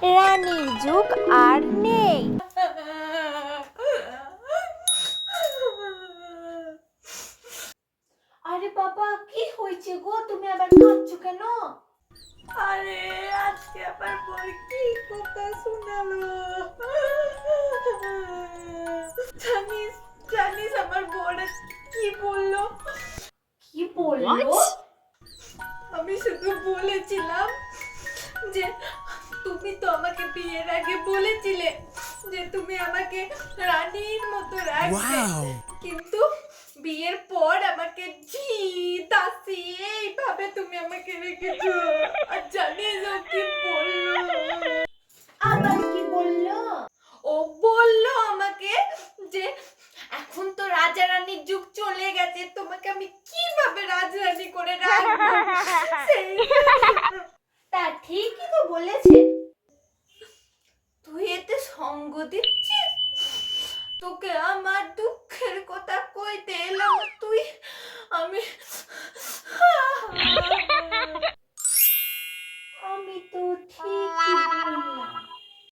রানীর যুগ আর নেই। আরে বাবা, কি হয়েছে গো? তুমি আবার কাঁদছো কেন? আরে আজকে আমার বর কি কথা শোনালো। জানিস জানিস আমার বর কি বললো? কি বললো? আমি শুধু বলেছিলাম যে তুমি তো আমাকে বিয়ের আগে বলেছিলে যে তুমি আমাকে রানীর মতো রাখবে, কিন্তু বিয়ের পর আমাকে ঝি দাসি এইভাবে তুমি আমাকে রেখেছো। আর জানিস ও কি বললো? আবার কি বললো? ও বললো আমাকে যে এখন তো রাজা রানীর যুগ চলে গেছে, তোমাকে আমি কিভাবে রাজরানী করে রাখবো। সেই তা ঠিকই তো বলেছে। তুই এতে সঙ্গ দিচ্ছিস? তোকে আমার দুঃখের কথা কইতে এলাম,